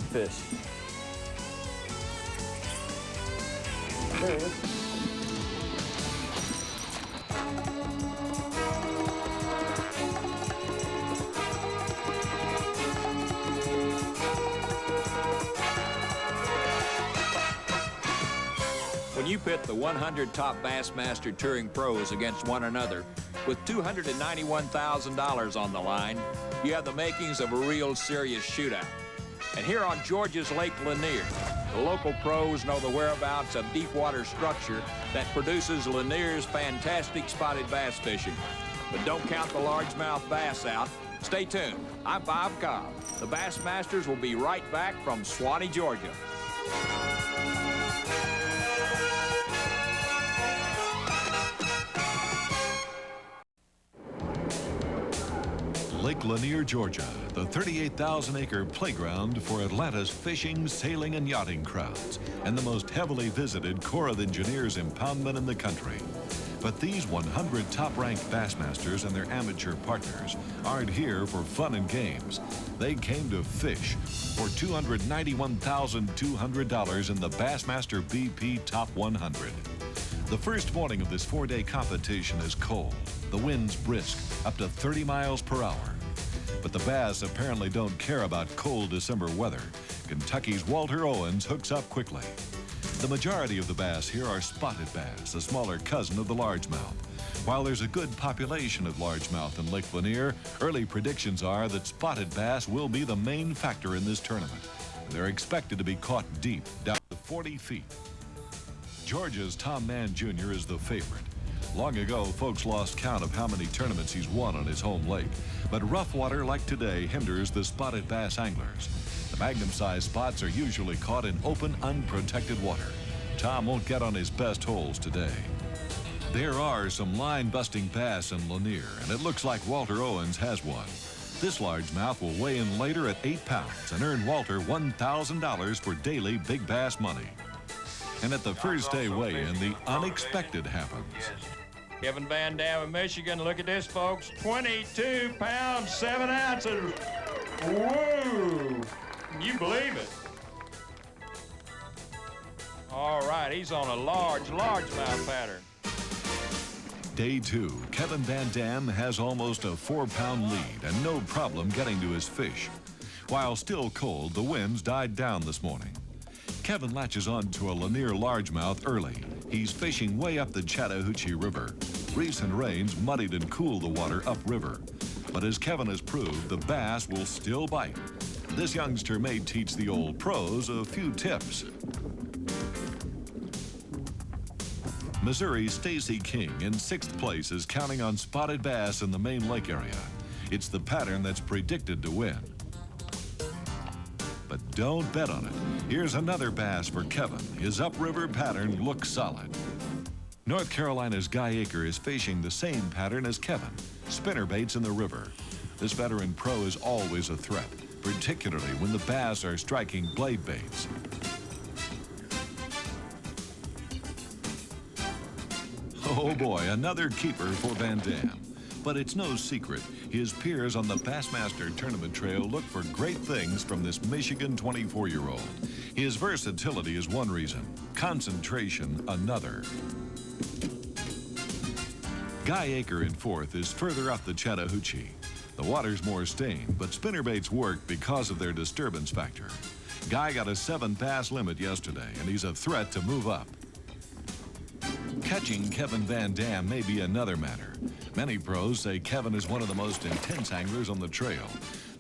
Good fish. There he is. When you pit the 100 top Bassmaster touring pros against one another with $291,000 on the line, you have the makings of a real serious shootout. And here on Georgia's Lake Lanier, the local pros know the whereabouts of deep water structure that produces Lanier's fantastic spotted bass fishing. But don't count the largemouth bass out. Stay tuned. I'm Bob Cobb. The Bassmasters will be right back from Swanee, Georgia. Lake Lanier, Georgia, the 38,000-acre playground for Atlanta's fishing, sailing, and yachting crowds, and the most heavily visited Corps of Engineers impoundment in the country. But these 100 top-ranked Bassmasters and their amateur partners aren't here for fun and games. They came to fish for $291,200 in the Bassmaster BP Top 100. The first morning of this 4-day competition is cold. The wind's brisk, up to 30 miles per hour. But the bass apparently don't care about cold December weather. Kentucky's Walter Owens hooks up quickly. The majority of the bass here are spotted bass, a smaller cousin of the largemouth. While there's a good population of largemouth in Lake Lanier, early predictions are that spotted bass will be the main factor in this tournament. They're expected to be caught deep, down to 40 feet. Georgia's Tom Mann Jr. is the favorite. Long ago, folks lost count of how many tournaments he's won on his home lake. But rough water like today hinders the spotted bass anglers. The magnum-sized spots are usually caught in open, unprotected water. Tom won't get on his best holes today. There are some line-busting bass in Lanier, and it looks like Walter Owens has one. This largemouth will weigh in later at 8 pounds and earn Walter $1,000 for daily big bass money. And at the first day weigh-in, the unexpected happens. Kevin Van Dam of Michigan, look at this, folks. 22 pounds, 7 ounces. Whoa! Can you believe it? All right, he's on a largemouth pattern. Day 2, Kevin Van Dam has almost a 4-pound lead and no problem getting to his fish. While still cold, the winds died down this morning. Kevin latches on to a Lanier largemouth early. He's fishing way up the Chattahoochee River. Recent rains muddied and cooled the water upriver. But as Kevin has proved, the bass will still bite. This youngster may teach the old pros a few tips. Missouri's Stacy King in 6th place is counting on spotted bass in the main lake area. It's the pattern that's predicted to win. But don't bet on it. Here's another bass for Kevin. His upriver pattern looks solid. North Carolina's Guy Aker is fishing the same pattern as Kevin, spinnerbaits in the river. This veteran pro is always a threat, particularly when the bass are striking blade baits. Oh boy, another keeper for Van Dam. But it's no secret, his peers on the Bassmaster tournament trail look for great things from this Michigan 24-year-old. His versatility is one reason, concentration another. Guy Aker in 4th is further up the Chattahoochee. The water's more stained, but spinnerbaits work because of their disturbance factor. Guy got a 7 bass limit yesterday, and he's a threat to move up. Catching Kevin Van Dam may be another matter. Many pros say Kevin is one of the most intense anglers on the trail.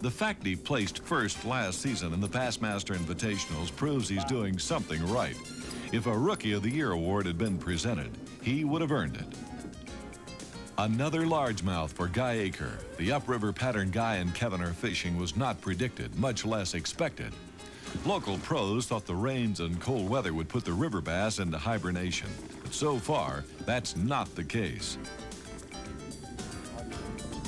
The fact he placed first last season in the Bassmaster Invitationals proves he's doing something right. If a Rookie of the Year award had been presented, he would have earned it. Another largemouth for Guy Aker. The upriver pattern Guy and Kevin are fishing was not predicted, much less expected. Local pros thought the rains and cold weather would put the river bass into hibernation. But so far, that's not the case.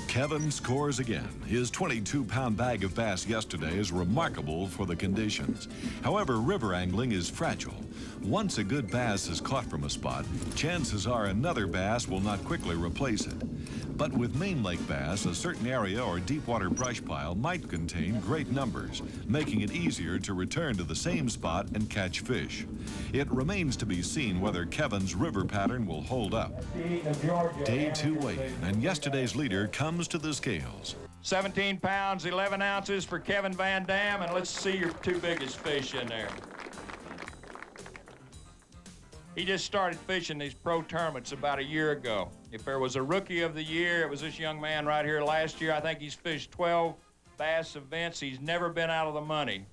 Kevin scores again. His 22-pound bag of bass yesterday is remarkable for the conditions. However, river angling is fragile. Once a good bass is caught from a spot, chances are another bass will not quickly replace it. But with Main Lake bass, a certain area or deep water brush pile might contain great numbers, making it easier to return to the same spot and catch fish. It remains to be seen whether Kevin's river pattern will hold up. Day 2 weigh-in, and yesterday's leader comes to the scales. 17 pounds, 11 ounces for Kevin Van Dam, and let's see your two biggest fish in there. He just started fishing these pro tournaments about a year ago. If there was a rookie of the year, it was this young man right here last year. I think he's fished 12 bass events. He's never been out of the money.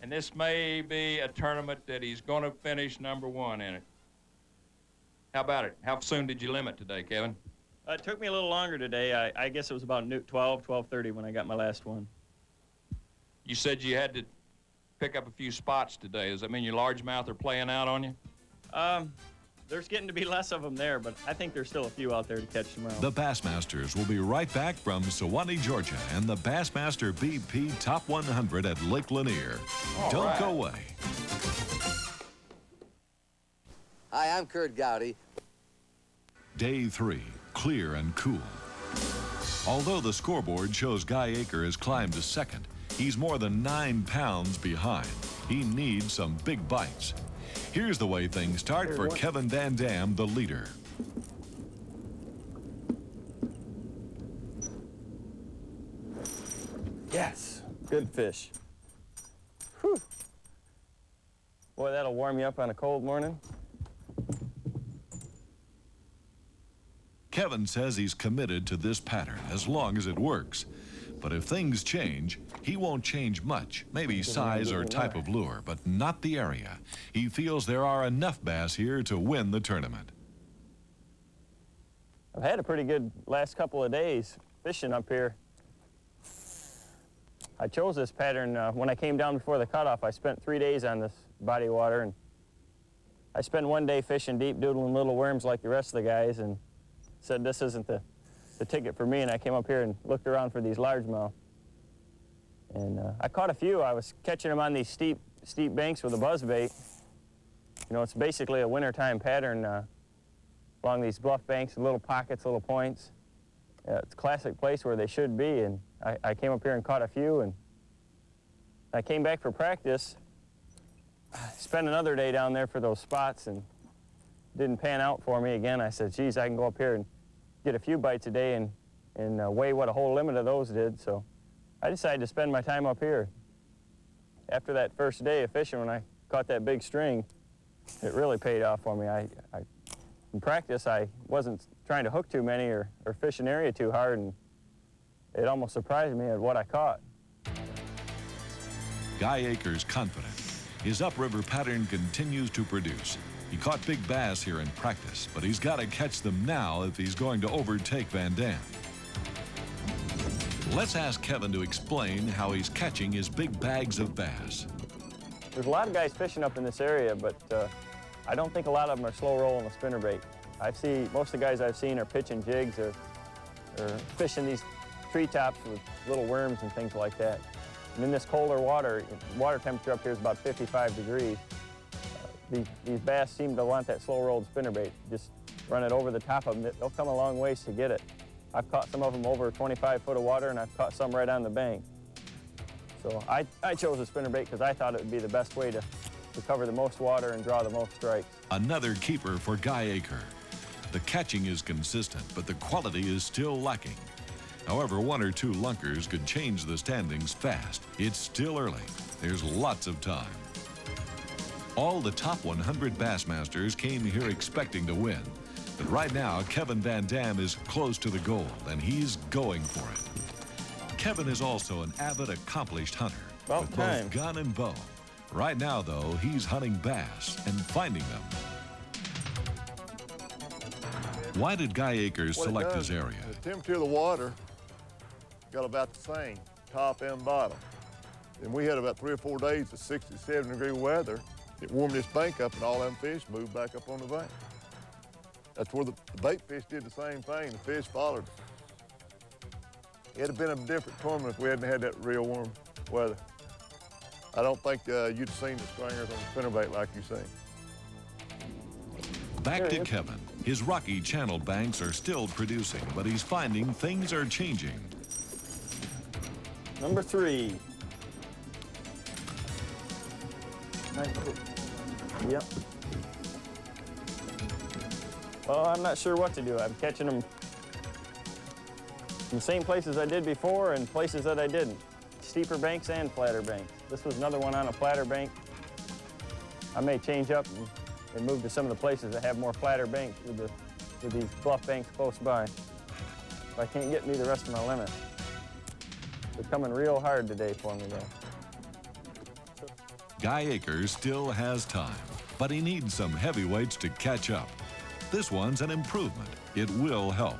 And this may be a tournament that he's going to finish #1 in it. How about it? How soon did you limit today, Kevin? It took me a little longer today. I guess it was about 12:30 when I got my last one. You said you had to pick up a few spots today. Does that mean your largemouth are playing out on you? There's getting to be less of them there, but I think there's still a few out there to catch tomorrow. The Bassmasters will be right back from Sewanee, Georgia, and the Bassmaster BP Top 100 at Lake Lanier. Don't go away. Hi, I'm Kurt Gowdy. Day 3, clear and cool. Although the scoreboard shows Guy Aker has climbed to second, he's more than 9 pounds behind. He needs some big bites. Here's the way things start for Kevin Van Dam, the leader. Yes, good fish. Whew. Boy, that'll warm you up on a cold morning. Kevin says he's committed to this pattern as long as it works. But if things change, he won't change much. Maybe size or type of lure, but not the area. He feels there are enough bass here to win the tournament. I've had a pretty good last couple of days fishing up here. I chose this pattern when I came down before the cutoff. I spent 3 days on this body of water, and I spent 1 day fishing deep, doodling little worms like the rest of the guys, and said this isn't the ticket for me, and I came up here and looked around for these largemouth. And I caught a few. I was catching them on these steep banks with a buzzbait. You know, it's basically a wintertime pattern along these bluff banks, little pockets, little points. It's a classic place where they should be, and I came up here and caught a few, and I came back for practice, spent another day down there for those spots, and didn't pan out for me again. I said, geez, I can go up here and get a few bites a day and weigh what a whole limit of those did. So I decided to spend my time up here. After that first day of fishing, when I caught that big string, it really paid off for me. In practice, I wasn't trying to hook too many or fish an area too hard, and it almost surprised me at what I caught. Guy Aker's confident. His upriver pattern continues to produce. He caught big bass here in practice, but he's got to catch them now if he's going to overtake Van Dam. Let's ask Kevin to explain how he's catching his big bags of bass. There's a lot of guys fishing up in this area, but I don't think a lot of them are slow rolling a spinnerbait. Most of the guys I've seen are pitching jigs or fishing these treetops with little worms and things like that. And in this colder water temperature up here is about 55 degrees. These bass seem to want that slow-rolled spinnerbait. Just run it over the top of them. They'll come a long ways to get it. I've caught some of them over 25 foot of water, and I've caught some right on the bank. So I chose a spinnerbait because I thought it would be the best way to cover the most water and draw the most strikes. Another keeper for Guy Aker. The catching is consistent, but the quality is still lacking. However, 1 or 2 lunkers could change the standings fast. It's still early. There's lots of time. All the top 100 Bassmasters came here expecting to win. But right now, Kevin Van Dam is close to the goal, and he's going for it. Kevin is also an avid, accomplished hunter with both gun and bow. Right now, though, he's hunting bass and finding them. Why did Guy Aker select this area? The temperature of the water got about the same, top and bottom. And we had about 3 or 4 days of 67 degree weather. It warmed this bank up and all them fish moved back up on the bank. That's where the bait fish did the same thing. The fish followed. It'd have been a different tournament if we hadn't had that real warm weather. I don't think you'd seen the stringers on the spinnerbait like you seen. Back to Kevin. His rocky channel banks are still producing, but he's finding things are changing. Number 3. Yep. Well, I'm not sure what to do. I'm catching them in the same places I did before and places that I didn't. Steeper banks and flatter banks. This was another one on a flatter bank. I may change up and move to some of the places that have more flatter banks with these bluff banks close by. If I can't get me the rest of my limit. They're coming real hard today for me, though. Guy Akers still has time, but he needs some heavyweights to catch up. This one's an improvement. It will help.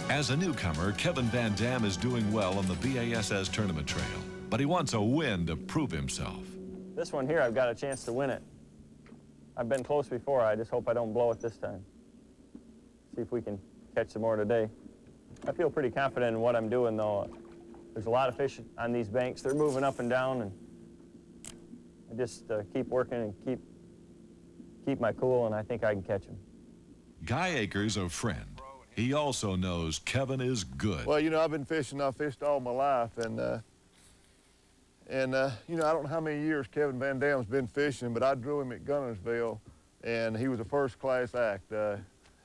As a newcomer, Kevin Van Dam is doing well on the BASS tournament trail, but he wants a win to prove himself. This one here, I've got a chance to win it. I've been close before. I just hope I don't blow it this time. See if we can catch some more today. I feel pretty confident in what I'm doing, though. There's a lot of fish on these banks. They're moving up and down, and I just keep working and keep my cool, and I think I can catch them. Guy Akers, a friend. He also knows Kevin is good. Well, you know, I've been fishing. I've fished all my life, and you know, I don't know how many years Kevin Van Dam's been fishing, but I drew him at Gunnersville, and he was a first-class act.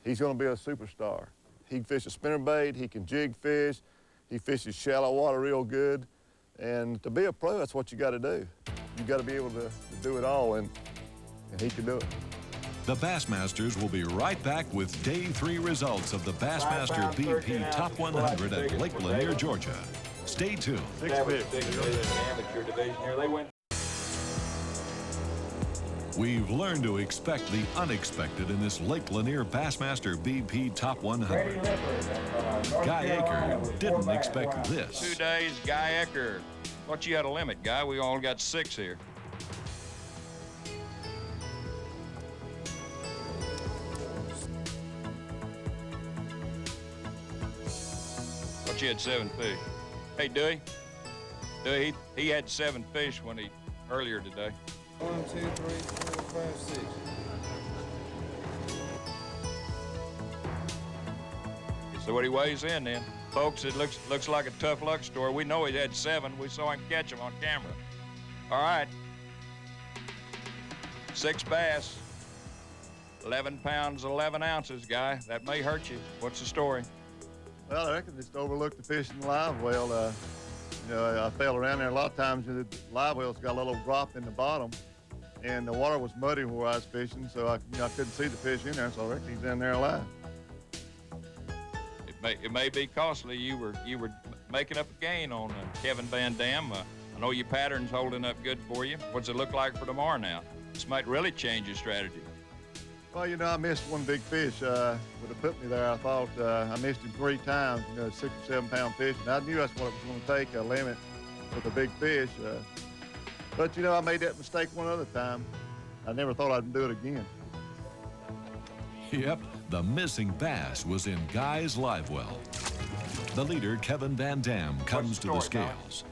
He's going to be a superstar. He can fish a spinnerbait. He can jig fish. He fishes shallow water real good. And to be a pro, that's what you got to do. You got to be able to do it all, and he can do it. The Bassmasters will be right back with Day 3 results of the Bassmaster BP Top 100 at Lake Lanier, Georgia. Stay tuned. We've learned to expect the unexpected in this Lake Lanier Bassmaster BP Top 100. Guy Aker didn't expect this. 2 days, Guy Aker. Thought you had a limit, Guy. We all got 6 here. Thought you had 7 fish. Hey, Dewey. Dewey, he had 7 fish when earlier today. 1, 2, 3, 4, 5, 6. So what he weighs in then. Folks, it looks like a tough luck story. We know he had 7. We saw him catch them on camera. All right. 6 bass. 11 pounds, 11 ounces, Guy. That may hurt you. What's the story? Well, I reckon just overlooked the fish in the live well. You know, I fell around there a lot of times. The live well's got a little drop in the bottom, and the water was muddy where I was fishing, so I couldn't see the fish in there, so I reckon he's in there alive. It may be costly. You were making up a gain on Kevin Van Dam. I know your pattern's holding up good for you. What's it look like for tomorrow now? This might really change your strategy. Well, you know, I missed one big fish. Would have put me there. I thought I missed him 3 times, you know, 6 or 7 pound fish, and I knew that's what it was going to take, a limit with a big fish. But, you know, I made that mistake one other time. I never thought I'd do it again. Yep, the missing bass was in Guy's live well. The leader, Kevin Van Dam, comes to the scales.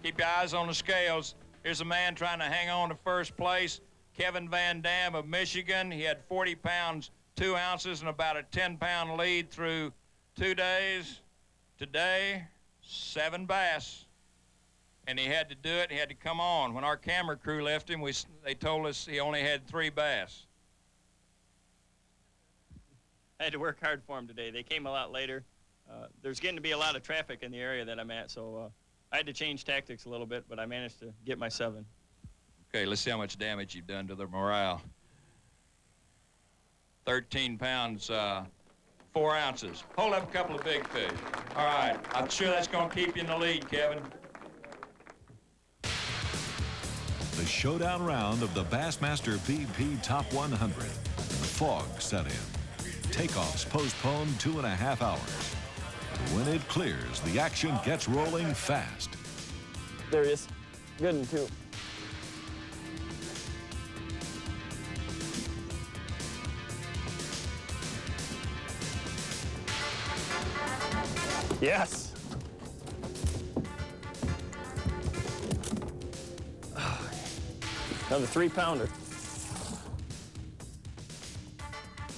Keep your eyes on the scales. Here's a man trying to hang on to first place. Kevin Van Dam of Michigan. He had 40 pounds, 2 ounces, and about a 10-pound lead through 2 days. Today, 7 bass. And he had to do it. He had to come on. When our camera crew left him, they told us he only had 3 bass. I had to work hard for them today. They came a lot later. There's getting to be a lot of traffic in the area that I'm at, so I had to change tactics a little bit, but I managed to get my 7. Okay, let's see how much damage you've done to their morale. 13 pounds, 4 ounces. Hold up a couple of big fish. All right, I'm sure that's going to keep you in the lead, Kevin. The showdown round of the Bassmaster BP Top 100. The fog set in. Takeoffs postponed 2.5 hours. When it clears, the action gets rolling fast. There he is. Good one, too. Yes. Another 3-pounder.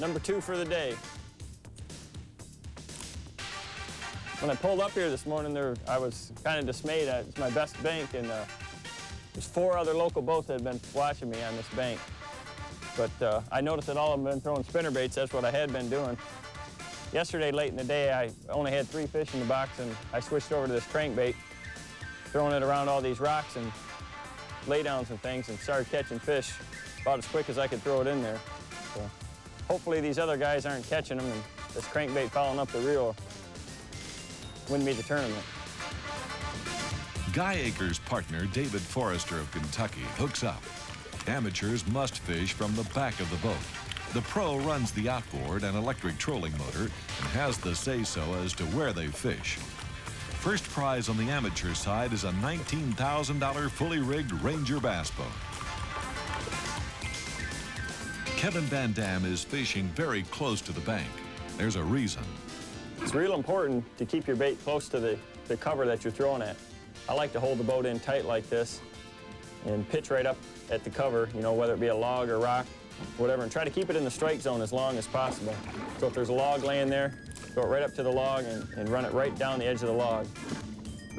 Number 2 for the day. When I pulled up here this morning, I was kind of dismayed. It's my best bank, and there's 4 other local boats that had been watching me on this bank. But I noticed that all of them had been throwing spinnerbaits. That's what I had been doing. Yesterday, late in the day, I only had 3 fish in the box, and I switched over to this crankbait, throwing it around all these rocks and laydowns and things, and started catching fish about as quick as I could throw it in there. So hopefully these other guys aren't catching them, and this crankbait following up the reel win me the tournament. Guy Akers' partner, David Forrester of Kentucky, hooks up. Amateurs must fish from the back of the boat. The pro runs the outboard and electric trolling motor and has the say-so as to where they fish. First prize on the amateur side is a $19,000 fully rigged Ranger bass boat. Kevin Van Dam is fishing very close to the bank. There's a reason. It's real important to keep your bait close to the cover that you're throwing at. I like to hold the boat in tight like this and pitch right up at the cover, you know, whether it be a log or rock, whatever, and try to keep it in the strike zone as long as possible. So if there's a log laying there, throw it right up to the log and run it right down the edge of the log.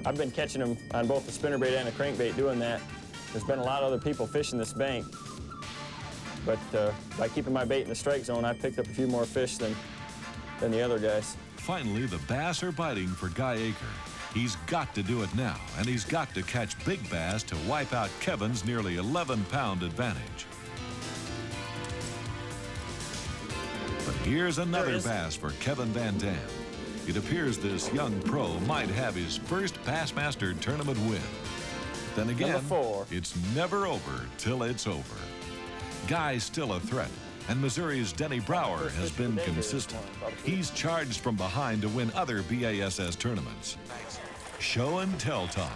I've been catching them on both the spinnerbait and the crankbait doing that. There's been a lot of other people fishing this bank, but by keeping my bait in the strike zone, I've picked up a few more fish than the other guys. Finally, the bass are biting for Guy Aker. He's got to do it now, and he's got to catch big bass to wipe out Kevin's nearly 11-pound advantage. But here's another bass for Kevin Van Dam. It appears this young pro might have his first Bassmaster tournament win. Then again, Number 4. It's never over till it's over. Guy's still a threat, and Missouri's Denny Brower has been consistent. He's charged from behind to win other BASS tournaments. Show and tell time.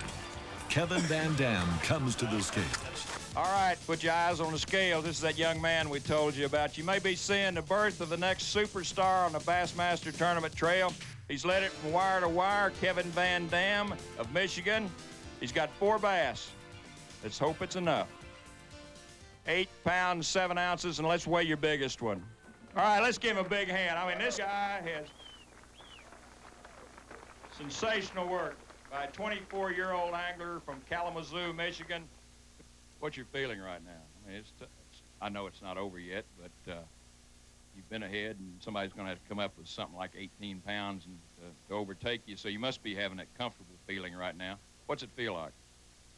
Kevin Van Dam comes to the scales. All right, put your eyes on the scale. This is that young man we told you about. You may be seeing the birth of the next superstar on the Bassmaster Tournament trail. He's led it from wire to wire, Kevin Van Dam of Michigan. He's got 4 bass. Let's hope it's enough. 8 pounds, 7 ounces, and let's weigh your biggest one. All right, let's give him a big hand. I mean, this guy has sensational work by a 24-year-old angler from Kalamazoo, Michigan. What's your feeling right now? I mean, I know it's not over yet, but you've been ahead, and somebody's going to have to come up with something like 18 pounds and to overtake you, so you must be having that comfortable feeling right now. What's it feel like?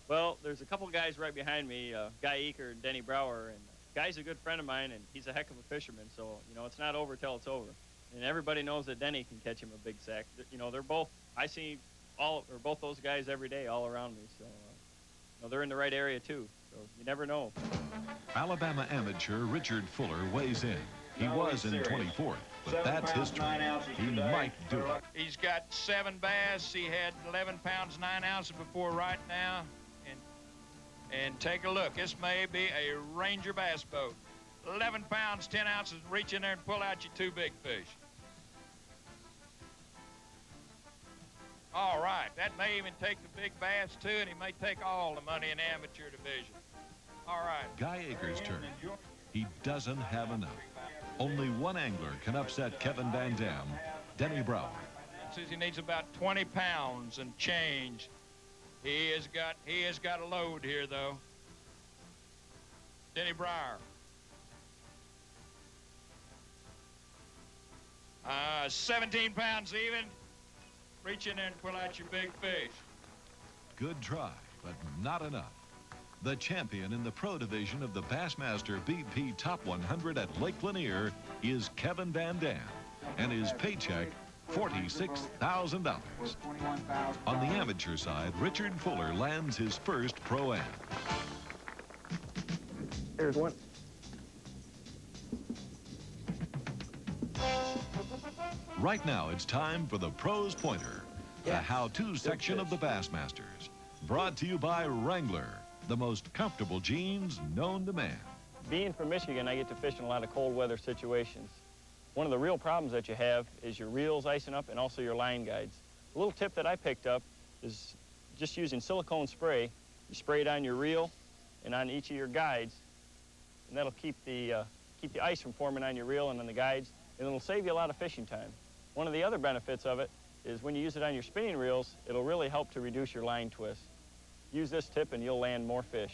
Well, there's a couple guys right behind me, Guy Eker and Denny Brower, and Guy's a good friend of mine, and he's a heck of a fisherman, so, you know, it's not over till it's over. And everybody knows that Denny can catch him a big sack. You know, they're both, I see both those guys every day all around me, so, you know, they're in the right area, too, so you never know. Alabama amateur Richard Fuller weighs in. He was in 24th, but that's history. He might do it. He's got 7 bass. He had 11 pounds, 9 ounces before right now. And take a look. This may be a Ranger bass boat. 11 pounds, 10 ounces. Reach in there and pull out your 2 big fish. All right. That may even take the big bass, too, and he may take all the money in the amateur division. All right. Guy Aker's turn. He doesn't have enough. Only one angler can upset Kevin Van Dam, Denny Brower. Says he needs about 20 pounds and change. He has got a load here, though. Denny Brower. 17 pounds even. Reach in there and pull out your big fish. Good try, but not enough. The champion in the pro division of the Bassmaster BP Top 100 at Lake Lanier is Kevin Van Dam, and his paycheck, $46,000. On the amateur side, Richard Fuller lands his first Pro-Am. Here's one. Right now, it's time for the Pros Pointer, the how-to section of the Bassmasters. Brought to you by Wrangler, the most comfortable jeans known to man. Being from Michigan, I get to fish in a lot of cold weather situations. One of the real problems that you have is your reels icing up and also your line guides. A little tip that I picked up is just using silicone spray. You spray it on your reel and on each of your guides, and that'll keep the ice from forming on your reel and on the guides, and it'll save you a lot of fishing time. One of the other benefits of it is when you use it on your spinning reels, it'll really help to reduce your line twist. Use this tip and you'll land more fish.